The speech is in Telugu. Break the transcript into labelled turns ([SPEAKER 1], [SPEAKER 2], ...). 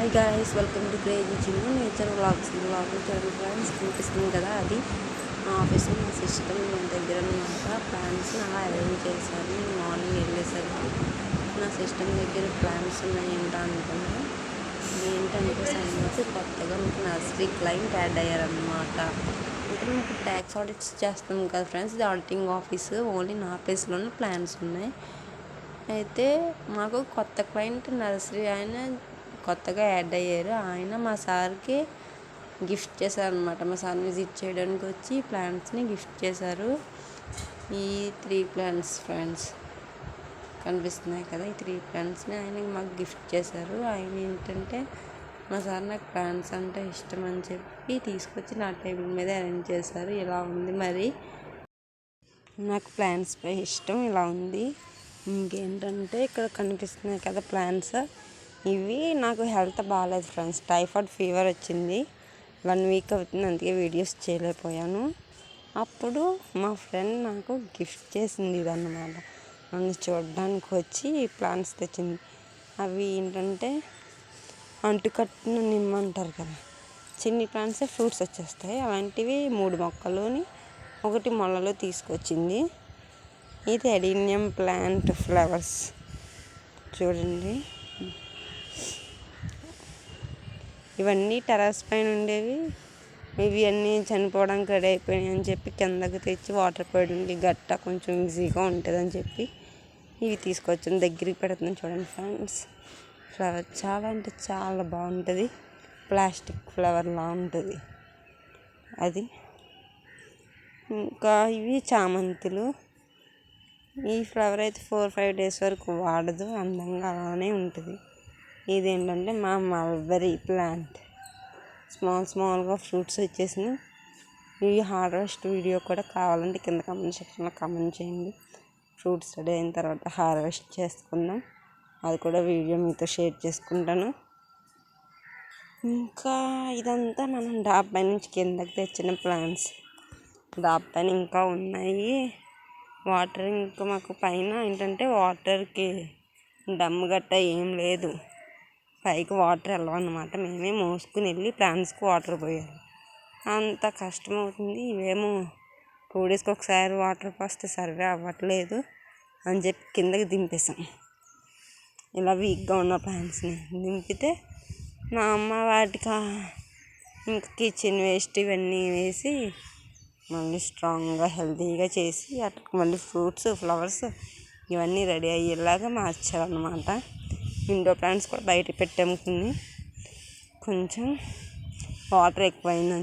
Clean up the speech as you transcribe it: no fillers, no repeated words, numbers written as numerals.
[SPEAKER 1] Hi guys, welcome to crazy Chinnu nature vlogs చూడండి ఫ్రెండ్స్. కనిపిస్తుంది కదా, అది మా ఆఫీస్ మా సిస్టమ్ దగ్గర అనమాట. ప్లాన్స్ అలా అరేంజ్ చేశారు. నేను మార్నింగ్ వెళ్ళేసరికి నా సిస్టమ్ దగ్గర ప్లాన్స్ ఉన్నాయంట అనుకున్నా. ఏంటంటే సైన్స్ కొత్తగా మీకు నర్సరీ క్లయింట్ యాడ్ అయ్యారనమాట. అంటే మీకు ట్యాక్స్ ఆడిట్స్ చేస్తాం కదా ఫ్రెండ్స్, ఇది ఆడిటింగ్ ఆఫీస్. ఓన్లీ నా ఆఫీస్లోనే ప్లాన్స్ ఉన్నాయి. అయితే మాకు కొత్త క్లయింట్ నర్సరీ ఆయన కొత్తగా యాడ్ అయ్యారు. ఆయన మా సార్కి గిఫ్ట్ చేశారనమాట. మా సార్ని విజిట్ చేయడానికి వచ్చి ప్లాంట్స్ని గిఫ్ట్ చేశారు. ఈ 3 ప్లాంట్స్ ఫ్రెండ్స్ కనిపిస్తున్నాయి కదా, ఈ 3 ప్లాంట్స్ని ఆయన మాకు గిఫ్ట్ చేశారు. ఆయన ఏంటంటే మా సార్ నాకు ప్లాంట్స్ అంటే ఇష్టం అని చెప్పి తీసుకొచ్చి నా టేబుల్ మీద అరేంజ్ చేశారు. ఇలా ఉంది మరి, నాకు ప్లాంట్స్ పై ఇష్టం ఇలా ఉంది. ఇంకేంటంటే ఇక్కడ కనిపిస్తున్నాయి కదా ప్లాంట్స్, ఇవి నాకు హెల్త్ బాగాలేదు ఫ్రెండ్స్. టైఫాయిడ్ ఫీవర్ వచ్చింది, 1 వీక్ అవుతుంది, అందుకే వీడియోస్ చేయలేకపోయాను. అప్పుడు మా ఫ్రెండ్ నాకు గిఫ్ట్ చేసింది ఇదన్నమాట. నన్ను చూడడానికి వచ్చి ప్లాంట్స్ తెచ్చింది. అవి ఏంటంటే అంటుకట్టిన నిమ్మ అంటారు కదా, చిన్ని ప్లాంట్సే ఫ్రూట్స్ వచ్చేస్తాయి. అలాంటివి 3 మొక్కలుని 1 మొలలో తీసుకొచ్చింది. ఇది అడీనియం ప్లాంట్ ఫ్లవర్స్ చూడండి. ఇవన్నీ టెర్రస్ పైన ఉండేవి. ఇవి అన్నీ చనిపోవడానికి రెడీ అయిపోయాయి అని చెప్పి కిందకి తెచ్చి వాటర్ పోయడానికి గట్ట కొంచెం ఈజీగా ఉంటుందని చెప్పి ఇవి తీసుకొచ్చాను. దగ్గరికి పెడుతున్నాను చూడండి ఫ్రెండ్స్. ఫ్లవర్ చాలా అంటే చాలా బాగుంటుంది. ప్లాస్టిక్ ఫ్లవర్లా ఉంటుంది అది. ఇంకా ఇవి చామంతులు. ఈ ఫ్లవర్ అయితే 4-5 డేస్ వరకు వాడదు, అందంగా అలానే ఉంటుంది. ఇదేంటంటే మా మల్బరీ ప్లాంట్, స్మాల్గా ఫ్రూట్స్ వచ్చేసినాయి. ఈ హార్వెస్ట్ వీడియో కూడా కావాలంటే కింద కామెంట్ సెక్షన్లో కామెంట్ చేయండి. ఫ్రూట్స్ రెడీ అయిన తర్వాత హార్వెస్ట్ చేసుకుందాం, అది కూడా వీడియో మీతో షేర్ చేసుకుంటాను. ఇంకా ఇదంతా మనం డాబా నుంచి కిందకి తెచ్చిన ప్లాంట్స్. డాబా పైన ఇంకా ఉన్నాయి వాటర్. ఇంకా మాకు పైన ఏంటంటే వాటర్కి డమ్ గట్ట ఏం లేదు, పైకి వాటర్ వెళ్ళవన్నమాట. మేమే మోసుకుని వెళ్ళి ప్లాంట్స్కి వాటర్ పోయాలి, అంత కష్టం అవుతుంది. ఇవేమో 2 డేస్కి ఒకసారి వాటర్ పోస్తే సర్వే అవ్వట్లేదు అని చెప్పి కిందకి దింపేసాం. ఇలా వీక్గా ఉన్న ప్లాంట్స్ని దింపితే మా అమ్మ వాటికి ఇంకా కిచెన్ వేస్ట్ ఇవన్నీ వేసి మళ్ళీ స్ట్రాంగ్గా హెల్తీగా చేసి అట్లా మళ్ళీ ఫ్రూట్స్ ఫ్లవర్స్ ఇవన్నీ రెడీ అయ్యేలాగా మార్చారనమాట. ఇండోర్ ప్లాంట్స్ కూడా బయట పెట్టాము. కొంచెం వాటర్ ఎక్కువైందని